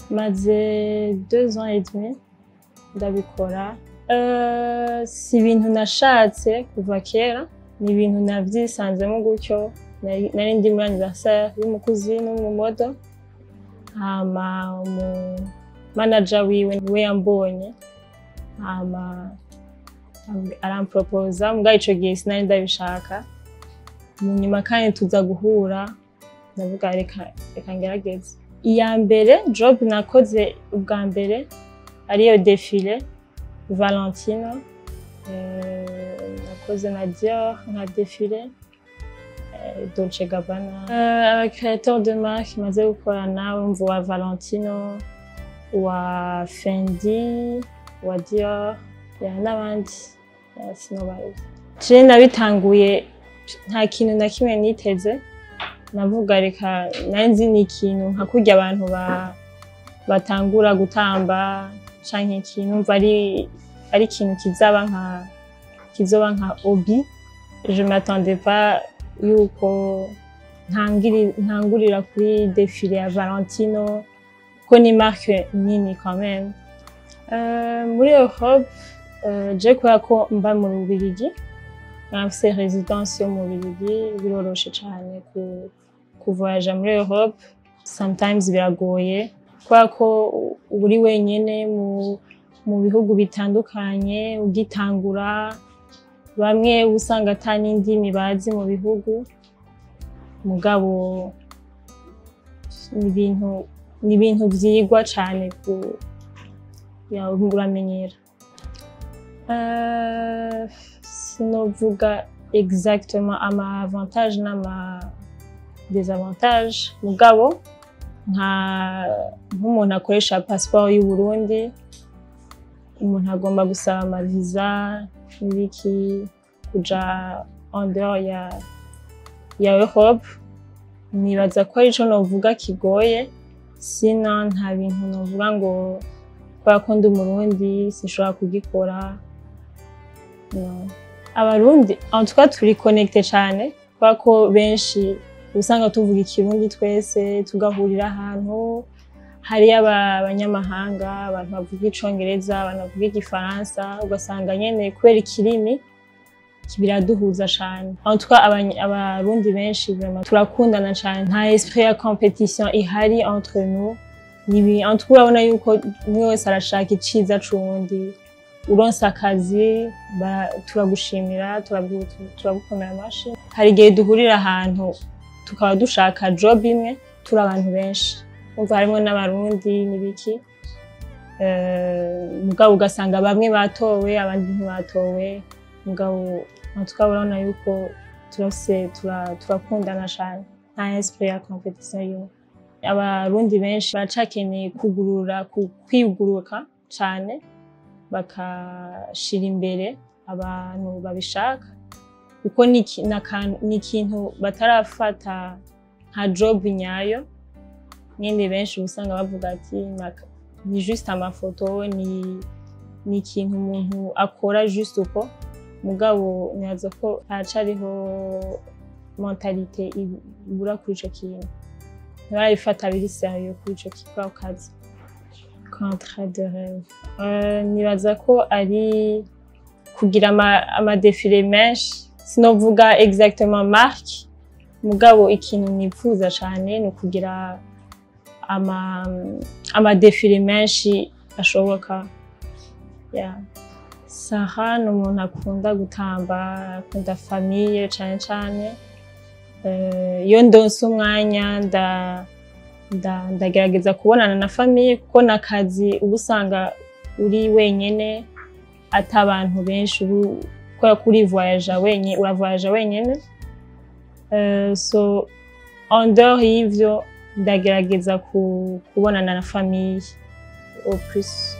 maze 2 ans et demi ndabikora. Si ibintu nashatse kuva kera, ni ibintu navyisanzemo gutyo. Nari ndi muri anniversaire y'umukuzi n'umumodo, hama manager wiwe niwe yambonye, hama aramproposa. Mbwa ico gihe sinari ndabishaka, munyuma kandi tuza guhura, ndavuga reka ngerageze. Iya mbere job nakoze ubwa mbere ariyo défilé Valentino, nakoze na Dior nka défilé, Dolce Gabbana. Abacréateurs de marque maze gukorana umva wa Valentino, wa Fendi, wa Dior, n'abandi sinobaye. Je nabitanguye nta kintu na kimwe niteze, navuga reka nari nzi ni ikintu nka kurya abantu batangura gutamba canke ikintu mva ari ikintu kizoba nka hobby. Je m'attendais pas yuko ntangurira kuri défilé ya Valentino, ko ni marque nini quand même. Muri Europe, je kubera ko mba mu Bubiligi, nafise résidence yo mu Bubiligi, biroroshe cane kuvoyaja muri Europe. Sometimes biragoye kubera ko uri wenyene mu bihugu bitandukanye ugitangura, bamwe usanga ata n'indimi bazi mu bihugu, mugabo ni ibintu vyigwa cane uramenyera. Sinovuga exactement ama avantage n'ama désavantage, mugabo nk'umuntu akoresha passeport y'u Burundi, umuntu agomba gusaba ama visa n'ibiki kuja en dehors ya Europe. Nibaza ko arico novuga kigoye, sino nta bintu novuga ngo kubera ko ndi Umurundi sinshobora kugikora. Abarundi en tout cas turi connecté cane, kubera ko benshi usanga tuvuga ikirundi twese, tugahurira ahantu hari abanyamahanga, abantu bavuga icongereza, abantu bavuga igifaransa, ugasanga nyene kubera ikirimi biraduhuza cane. En tout cas abarundi benshi vraiment turakundana cane, nta esprit ya competition ihari entre nous. En tout cas urabona yuko umwe wese arashaka iciza c'uwundi. Uronse akazi turagushimira, turagukomera amashi. Hari igihe duhurira ahantu tukaba dushaka job imwe turi abantu benshi, umva harimo n'abarundi n'ibiki, mugabo ugasanga bamwe batowe abandi ntibatowe, mugabo en tout cas urabona yuko turakundana cane, nta esprit ya competition yo. Abarundi benshi baracakeneye kwiguruka cane, bakashira imbere abantu babishaka, kuko ni ikintu batarafata nka job nyayo. Nyene benshi usanga bavuga ati ni juste amafoto, ni ikintu umuntu akora juste uko, mugabo nibaza ko haracariho mentalité ibura kuri ico kintu, ntibarabifata biri sérieux kuri ico kazi. Contrat de rêve, nibaza ko ari kugira ama défilé menshi, sinovuga exactement marque, mugabo ikintu nipfuza cane ni kugira ama défilé menshi ashoboka. Sarah ni umuntu akunda gutamba, akunda famille cane cane. Iyo ndonse umwanya ndagerageza kubonana na famille, kuko nakazi uba usanga uri wenyene ata abantu benshi, kubera ko uravoyaja wenyene. So en dehors y'ivyo ndagerageza kubonana na famille au plus.